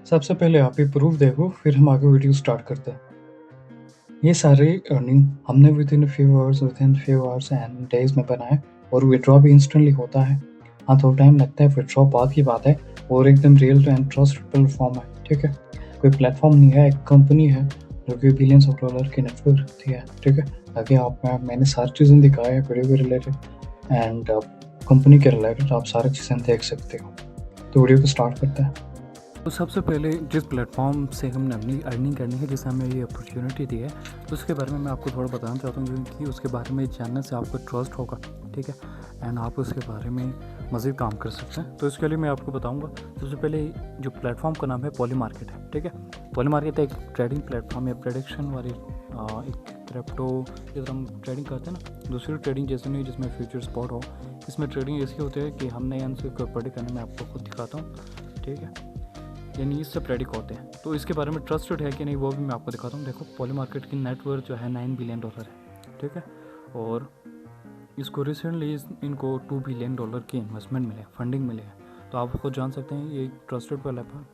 सबसे पहले आप ये प्रूफ देखो, फिर हम आगे वीडियो स्टार्ट करते हैं। ये सारे अर्निंग हमने within few hours and days में बनाए और विड्रॉ भी इंस्टेंटली होता है। हाँ, थोड़ा टाइम लगता है, विड्रॉ बाद की बात है और एकदम real to end trust platform है, ठीक है। कोई प्लेटफॉर्म नहीं है, एक कंपनी है जो कि बिलियंस ऑफ डॉलर की नेटवर्क रखती है, ठीक है। ताकि मैंने सारी चीज़ें दिखाई है वीडियो के रिलेटेड एंड कंपनी के रिलेटेड, आप सारी चीज़ें देख सकते हो। तो वीडियो को स्टार्ट करते हैं। तो सबसे पहले जिस प्लेटफॉर्म से हमने अपनी अर्निंग करनी है, जिससे हमें ये अपॉर्चुनिटी दी है, तो उसके बारे में मैं आपको थोड़ा बताना चाहता हूँ, क्योंकि उसके बारे में जानने से आपको ट्रस्ट होगा, ठीक है, एंड आप उसके बारे में मज़ीद काम कर सकते हैं। तो इसके लिए मैं आपको बताऊँगा। सबसे पहले जो प्लेटफॉर्म का नाम है पॉलीमार्केट है, ठीक है। पॉलीमार्केट एक ट्रेडिंग प्लेटफॉर्म या प्रेडिक्शन वाली एक क्रिप्टो, जिस हम ट्रेडिंग करते हैं ना, दूसरी ट्रेडिंग जैसे नहीं जिसमें फ्यूचर स्पॉट हो। इसमें ट्रेडिंग ऐसी होती है कि हमने आंसर को प्रेडिक्ट करने में आपको खुद दिखाता हूँ, ठीक है, यानी इससे प्रेडिक्ट होते हैं। तो इसके बारे में ट्रस्टेड है कि नहीं वो भी मैं आपको दिखाता हूँ। देखो, पॉलीमार्केट की नेटवर्थ जो है $9 बिलियन है, ठीक है, और इसको रिसेंटली इनको $2 बिलियन की इन्वेस्टमेंट मिले, फंडिंग मिले है। तो आप खुद जान सकते हैं ये एक ट्रस्टेड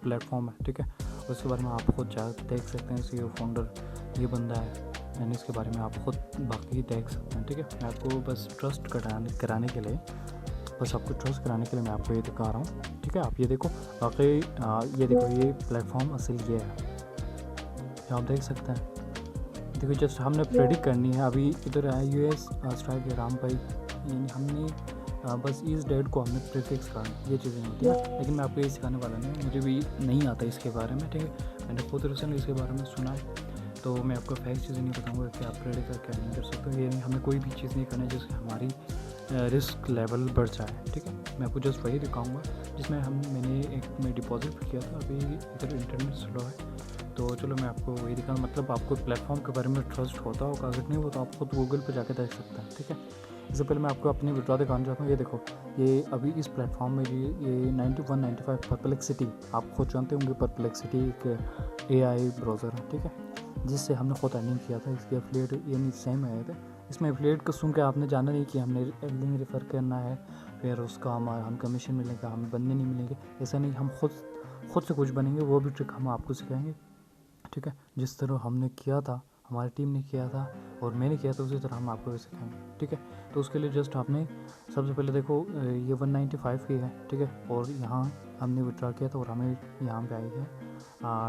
प्लेटफॉर्म है, ठीक है। उसके बारे में आप खुद देख सकते हैं, सीईओ फाउंडर ये बंदा है, यानी इसके बारे में आप खुद बाकी देख सकते हैं, ठीक है। मैं आपको बस ट्रस्ट कराने के लिए, बस आपको ट्रस्ट कराने के लिए मैं आपको ये दिखा रहा हूँ, ठीक है। आप ये देखो, वाकई ये देखो, ये प्लेटफॉर्म असल ये है, ये आप देख सकते हैं। देखो, जस्ट हमने प्रेडिक्ट करनी है। अभी इधर है यूएस स्ट्राइक राम भाई, हमने बस इस डेट को हमने प्रीफिक्स करना, ये चीज़ें होती हैं। लेकिन मैं आपको ये सिखाने वाला नहीं, मुझे भी नहीं आता इसके बारे में, ठीक है। मैंने खुद रिसेंटली इसके बारे में सुना है, तो मैं आपको फैक्ट चीज़ें नहीं बताऊँगा कि आप प्रेडिक्ट करके नहीं कर सकते। ये हमें कोई भी चीज़ नहीं करनी जिससे हमारी रिस्क लेवल बढ़ जाए, ठीक है। मैं आपको जस्ट वही दिखाऊंगा जिसमें मैंने एक में डिपॉजिट भी किया था। अभी इधर इंटरनेट स्लो है, तो चलो मैं आपको वही दिखा, मतलब आपको प्लेटफॉर्म के बारे में ट्रस्ट होता होगा, अगर नहीं हो तो आप खुद गूगल पर जाके देख सकते हैं, ठीक है। इससे पहले मैं आपको अपनी विड्रॉ दिखाना चाहता हूँ। ये देखो, ये अभी इस प्लेटफॉर्म में ये 9195 परप्लेक्सिटी, आप खुद जानते होंगे परप्लेक्सिटी एक AI ब्राउज़र है, ठीक है, जिससे हमने खुद अर्निंग किया था। इसके एफिलिएट यानी सेम आए थे। इसमें एफिलिएट को सुन के आपने जाना नहीं कि हमने लिंक रेफ़र करना है, फिर उसका हम कमीशन मिलेगा, हमें बंदे नहीं मिलेंगे, ऐसा नहीं। हम खुद से कुछ बनेंगे, वो भी ट्रिक हम आपको सिखाएंगे, ठीक है। जिस तरह हमने किया था, हमारी टीम ने किया था और मैंने किया था, उसी तरह हम आपको भी सिखाएंगे, ठीक है। तो उसके लिए जस्ट आपने सबसे पहले देखो, ये 195 की है, ठीक है, और यहाँ हमने विड्रॉ किया था और हमें यहाँ पे आई है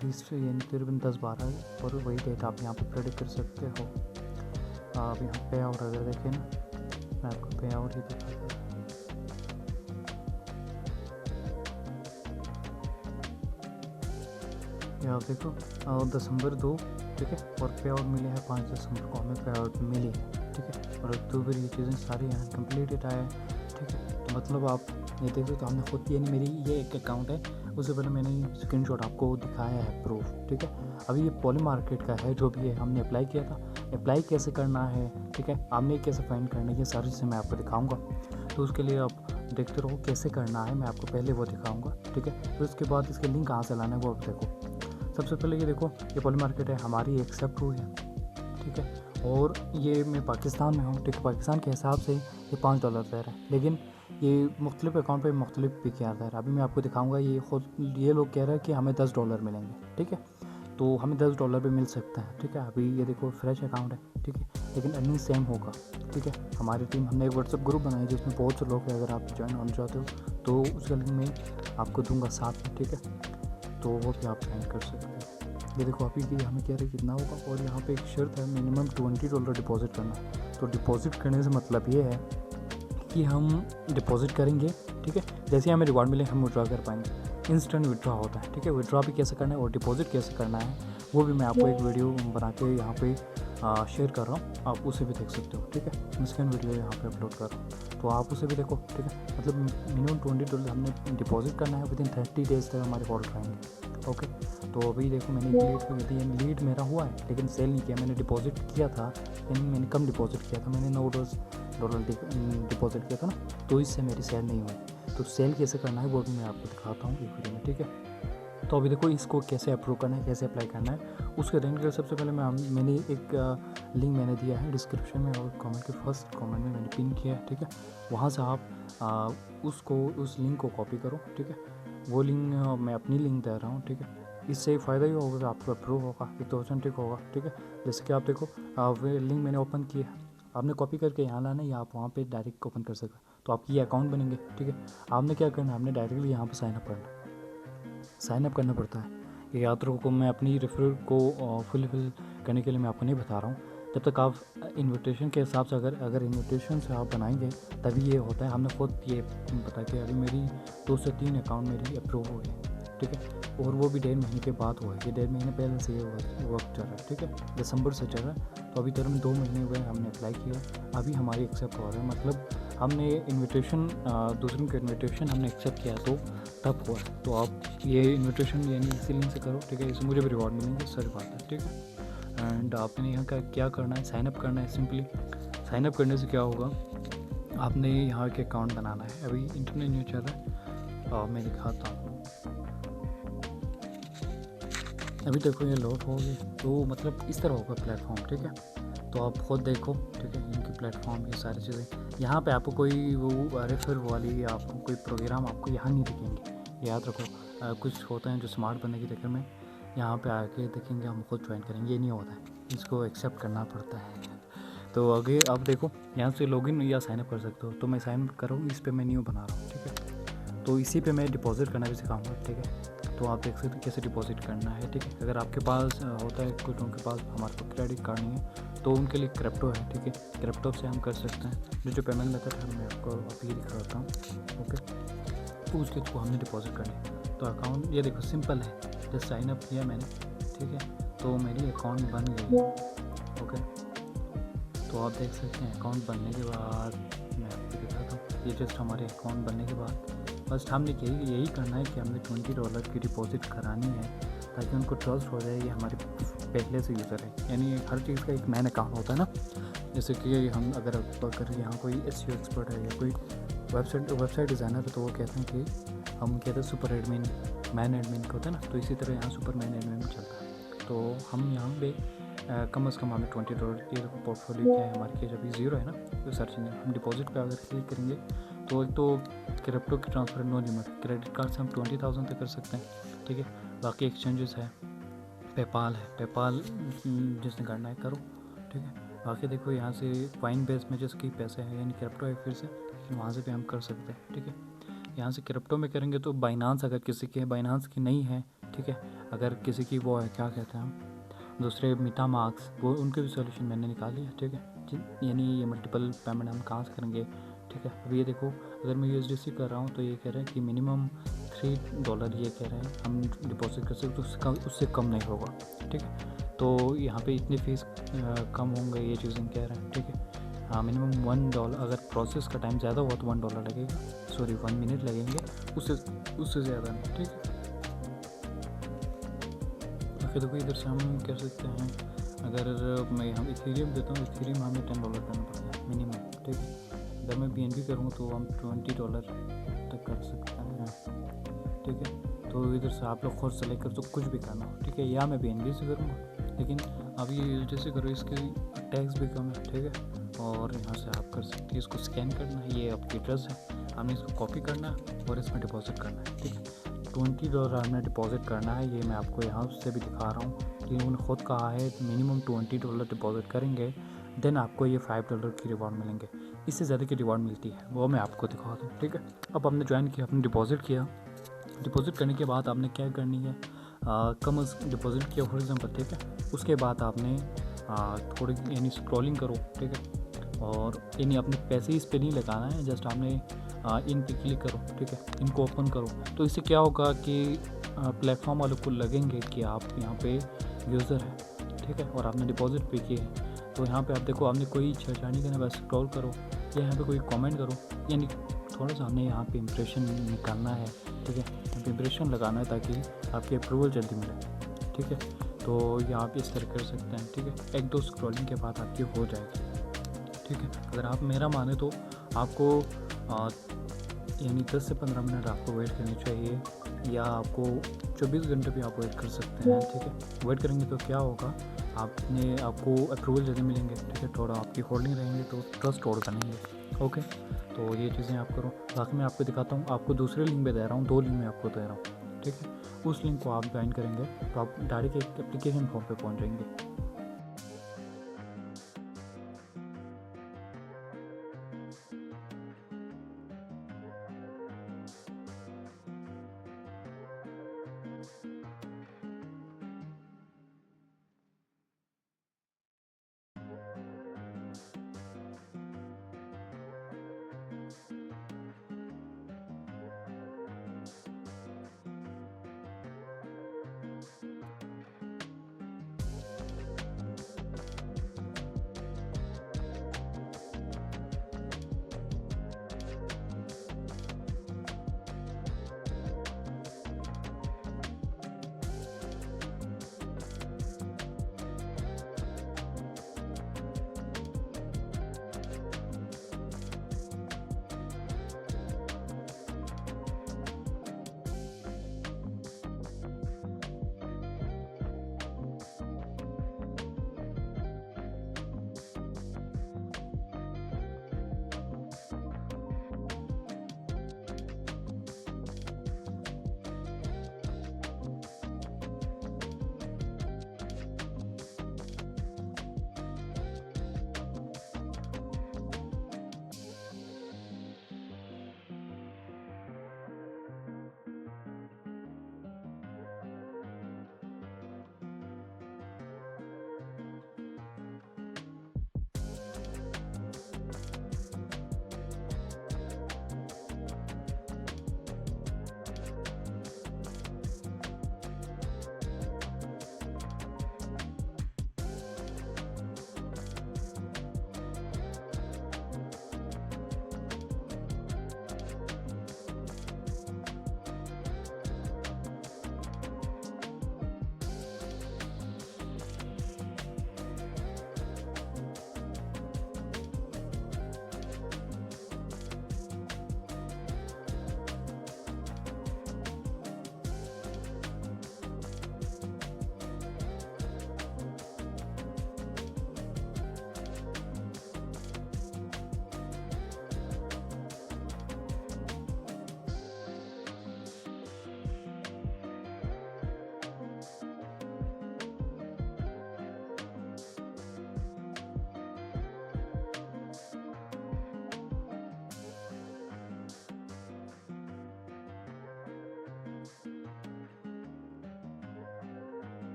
30 यानी तकरीबन 10-12, और वही डेट आप यहाँ पे प्रेडिक्ट कर सकते हो। आप यहाँ पे आउट अगर देखें ना, मैं आपको पे आउट ही दिखाता हूँ। आप देखो, दिसंबर 2, ठीक है, और पे आउट मिले हैं 5 दिसंबर को हमें पे आउट मिली है, ठीक है। और अक्टूबर ये चीज़ें सारी यहाँ कम्प्लीटेड आया है, ठीक है। तो मतलब आप ये देख सकते हो, हमने खुद, यानी मेरी ये एक अकाउंट है, उससे पहले मैंने स्क्रीनशॉट आपको दिखाया है प्रूफ, ठीक है। अभी ये पॉलीमार्केट का है जो भी है, हमने अप्लाई किया था। अप्लाई कैसे करना है, ठीक है, आपने कैसे फाइंड करना है, ये सारी चीज़ें मैं आपको दिखाऊँगा। तो उसके लिए आप देखते रहो कैसे करना है, मैं आपको पहले वो दिखाऊँगा, ठीक है। तो उसके बाद इसके लिंक कहाँ से लाना है वो आप देखो। सबसे पहले ये देखो, ये पॉलीमार्केट है, हमारी एक्सेप्ट हुई है, ठीक है, और ये मैं पाकिस्तान में हूँ, ठीक है। पाकिस्तान के हिसाब से ये $5 दे रहा है, लेकिन ये मुख्तलिफ अकाउंट पे मुख्तलिफ भी क्या दे रहा है। अभी मैं आपको दिखाऊंगा। ये खुद ये लोग कह रहे हैं कि हमें $10 मिलेंगे, ठीक है, तो हमें $10 भी मिल सकता है, ठीक है। अभी ये देखो फ्रेश अकाउंट है, ठीक है, लेकिन अर्निंग सेम होगा, ठीक है। हमारी टीम, हमने एक व्हाट्सएप ग्रुप बनाया जिसमें बहुत से लोग हैं, अगर आप ज्वाइन होना चाहते हो तो उसका लिंक मैं आपको दूंगा साथ में, ठीक है, तो वो भी आप ज्वाइन कर सकते हैं। ये देखो, अभी की हमें कह रहे कितना होगा, और यहाँ पे एक शर्त है, मिनिमम $20 डिपॉजिट करना है। तो डिपॉजिट करने से मतलब ये है कि हम डिपॉजिट करेंगे, ठीक है, जैसे हमें रिवार्ड मिले हम विड्रॉ कर पाएंगे। इंस्टेंट विड्रॉ होता है, ठीक है। विड्रॉ भी कैसे करना है और डिपॉजिट कैसे करना है वो भी मैं आपको एक वीडियो बना के यहाँ पे शेयर कर रहा हूँ, आप उसे भी देख सकते हो, ठीक है। मैं स्कैन वीडियो यहाँ पे अपलोड कर रहा हूँ, तो आप उसे भी देखो, ठीक है। मतलब मिनिमम $20 हमने डिपॉजिट करना है, विदिन 30 डेज तक हमारे होल्ड रहेंगे, ओके। तो अभी देखो, मैंने लीड की थी, यानी लीड मेरा हुआ है लेकिन सेल नहीं किया। मैंने डिपॉजिट किया था, यानी मैंने कम डिपॉजिट किया था, मैंने $9 डिपॉजिट किया था ना, तो इससे मेरी सेल नहीं हुई। तो सेल कैसे करना है वो भी मैं आपको दिखाता हूँ एक वीडियो में, ठीक है। तो अभी देखो, इसको कैसे अप्रूव करना है, कैसे अप्लाई करना है, उसके देने के लिए सबसे पहले मैंने एक लिंक मैंने दिया है डिस्क्रिप्शन में, और कमेंट के फर्स्ट कमेंट में मैंने पिन किया है, ठीक है। वहाँ से आप उस लिंक को कॉपी करो, ठीक है, वो लिंक मैं अपनी लिंक दे रहा हूँ, ठीक है। इससे फ़ायदा ये होगा कि आपको अप्रूव होगा, एक तो ऑथेंटिक होगा, ठीक है। जैसे कि आप देखो लिंक मैंने ओपन किया, आपने कॉपी करके यहाँ लाना है या आप वहाँ पे डायरेक्ट ओपन कर सकते हो, तो आपकी ये अकाउंट बनेंगे, ठीक है। आपने क्या करना है, आपने डायरेक्टली यहाँ पर साइन अप करना पड़ता है। ये याद रखो, मैं अपनी रेफरल को फुलफिल करने के लिए मैं आपको नहीं बता रहा हूँ। जब तक आप इन्विटेशन के हिसाब से अगर इन्विटेशन से आप बनाएंगे तभी ये होता है। हमने खुद ये बता के अभी मेरी 2 से 3 अकाउंट मेरी अप्रूव हो गए, ठीक है। और वो भी 1.5 महीने के बाद हुआ है, ये 1.5 महीने पहले से ये वर्क चल रहा है, ठीक है। दिसंबर से चल रहा है, तो अभी तक में 2 महीने हुए हमने अप्लाई किया, अभी हमारी एक्सेप्ट हो रहा है। मतलब हमने इन्विटेशन दूसरों के इन्विटेशन हमने एक्सेप्ट किया तो तब हुआ है। तो आप ये इन्विटेशन यानी इसी लिंक से करो, ठीक है। इससे मुझे भी रिवॉर्ड मिलेंगे, सच बात है, ठीक है। एंड आपने यहाँ का क्या करना है, साइन अप करना है। सिंपली साइन अप करने से क्या होगा, आपने यहाँ के अकाउंट बनाना है। अभी इंटरनेट न्यूज चल रहा है और मैं दिखाता हूँ। अभी देखो ये लोड हो गई, तो मतलब इस तरह होगा प्लेटफॉर्म, ठीक है। तो आप खुद देखो, ठीक है, इनकी प्लेटफॉर्म ये सारी चीज़ें। यहाँ पे आपको कोई वो रेफर वाली या आपको कोई प्रोग्राम आपको यहाँ नहीं दिखेंगे, याद रखो। कुछ होते हैं जो स्मार्ट बनने के चक्कर में यहाँ पे आके देखेंगे हम खुद ज्वाइन करेंगे, ये नहीं होता है, इसको एक्सेप्ट करना पड़ता है। तो आगे आप देखो यहाँ से लॉगिन या साइनअप कर सकते हो, तो मैं साइन करूँ, इस पर मैं न्यू बना रहा हूँ, ठीक है। तो इसी पे मैं डिपॉजिट करना भी सिखाऊंगा, ठीक है। तो आप देख सकते हैं कैसे डिपॉजिट करना है, ठीक है। अगर आपके पास होता है, कुछ उनके पास, हमारे पास क्रेडिट कार्ड नहीं है, तो उनके लिए क्रिप्टो है, ठीक है। क्रिप्टो से हम कर सकते हैं। जो पेमेंट मेथड है मैं आपको अभी दिखाता हूँ, ओके। तो उसके थ्रू हमने डिपॉजिट करनी है। तो अकाउंट ये देखो सिंपल है, जस्ट साइन अप किया मैंने, ठीक है। तो मेरी अकाउंट बन गई, ओके। तो आप देख सकते हैं अकाउंट बनने के बाद मैं आपको दिखाता हूँ। ये जस्ट हमारे अकाउंट बनने के बाद फर्स्ट हमने यही करना है कि हमने $20 की डिपॉजिट करानी है, ताकि उनको ट्रस्ट हो जाए ये हमारे पहले से यूज़र है। यानी हर चीज़ का एक मैन अकाउंट होता है ना। जैसे कि हम अगर यहाँ कोई SEO एक्सपर्ट है या कोई वेबसाइट डिज़ाइनर है, तो वो कहते हैं कि हम कहते हैं सुपर एडमिन, मैन एडमिन का होता है ना। तो इसी तरह यहाँ सुपर मैन एडमिन में चलता है। तो हम यहाँ पे कम से कम हमें $20 की पोर्टफोलियो क्या है हमारी, केज अभी 0 है ना। तो सर्चिंग हम डिपॉजिट पे अगर क्लिक करेंगे तो एक तो क्रिप्टो की transfer no limit, credit card से हम 20,000 तक कर सकते हैं, ठीक है। बाकी एक्सचेंजेस है, पेपाल है, पेपाल जिसने करना है करो, ठीक है। बाकी देखो यहाँ से कॉइन बेस में जिसकी पैसे हैं यानी क्रिप्टो है फिर से, लेकिन वहाँ से भी हम कर सकते हैं, ठीक है। यहाँ से क्रिप्टो में करेंगे तो बाइनांस अगर किसी की है, बाइनांस की नहीं है, ठीक है। अगर किसी की वो है क्या कहते हैं हम दूसरे मीटा मार्क्स, वो उनके भी सोल्यूशन मैंने निकाल लिया, ठीक है। यानी ये मल्टीपल पेमेंट हम कहाँ से करेंगे, ठीक है। अभी ये देखो अगर मैं USDC कर रहा हूँ तो ये कह रहा है कि मिनिमम $3 ये कह रहे हैं हम डिपॉजिट कर सकते, तो उससे कम नहीं होगा, ठीक है। तो यहाँ पे इतनी फ़ीस कम होंगे ये चीज़ें कह रहे हैं, ठीक है। हाँ मिनिमम $1, अगर प्रोसेस का टाइम ज़्यादा हुआ तो $1 लगेगा, सॉरी 1 मिनट लगेंगे, उससे ज़्यादा नहीं, ठीक है। बाकी देखो इधर से हम कह सकते हैं, अगर मैं यहाँ इथेरियम देता हूँ, इथेरियम हमें $10 करना पड़ता है मिनिमम, ठीक है। अगर मैं BNB करूँगा तो हम $20 तक कर सकते हैं, ठीक है। तो इधर से आप लोग खुद सेलेक्ट कर, तो कुछ भी करना हो, ठीक है। या मैं BNB से करूँगा, लेकिन अब ये जैसे करो इसके टैक्स भी कम है, ठीक है। और यहाँ से आप कर सकते हैं, इसको स्कैन करना है, ये आपकी एड्रेस है, हमने इसको कॉपी करना है और इसमें डिपॉजिट करना है, ठीक है। $20 हमने डिपॉजिट करना है, ये मैं आपको यहाँ से भी दिखा रहा हूँ कि उन्होंने खुद कहा है मिनिमम $20 डिपॉजिट करेंगे, देन आपको ये $5 की रिवॉर्ड मिलेंगे। इससे ज़्यादा की रिवॉर्ड मिलती है, वो मैं आपको दिखा दूँ, ठीक है। अब हमने ज्वाइन किया, आपने डिपॉजिट किया, डिपॉजिट करने के बाद आपने क्या करनी है, कम डिपॉजिट किया फॉर एग्जाम्पल, ठीक है। उसके बाद आपने थोड़ी यानी स्क्रॉलिंग करो, ठीक है। और यानी अपने पैसे इस पे नहीं लगाना है, जस्ट आपने इन पे क्लिक करो, ठीक है। इनको ओपन करो, तो इससे क्या होगा कि प्लेटफॉर्म वालों को लगेंगे कि आप यहाँ पे यूज़र हैं, ठीक है, और आपने डिपॉजिट पे किए हैं। तो यहाँ पे आप देखो आपने कोई छेड़छाड़ नहीं करना, बस स्क्रॉल करो या यहाँ पे कोई कमेंट करो, यानी थोड़ा सा हमने यहाँ पे इम्प्रेशन निकालना है, ठीक है। इम्प्रेशन लगाना है ताकि आपकी अप्रूवल जल्दी मिले, ठीक है। तो यहाँ पे इस तरह कर सकते हैं, ठीक है। 1-2 स्क्रॉलिंग के बाद आपकी हो जाएगी, ठीक है। अगर आप मेरा माने तो आपको यानी 10 से 15 मिनट आपको वेट करनी चाहिए, या आपको 24 घंटे भी आप वेट कर सकते हैं, ठीक है। वेट करेंगे तो क्या होगा, आपको अप्रूवल जल्दी मिलेंगे, ठीक है। थोड़ा आपकी होल्डिंग रहेंगे तो ट्रस्ट और बनेंगे, ओके, तो ये चीज़ें आप करो। बाकी मैं आपको दिखाता हूँ, आपको दूसरे लिंक पे दे रहा हूँ, 2 लिंक मैं आपको दे रहा हूँ, ठीक है? उस लिंक को आप ज्वाइन करेंगे तो आप डायरेक्ट एक एप्लीकेशन फॉर्म पे पहुँच जाएंगे।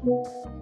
है।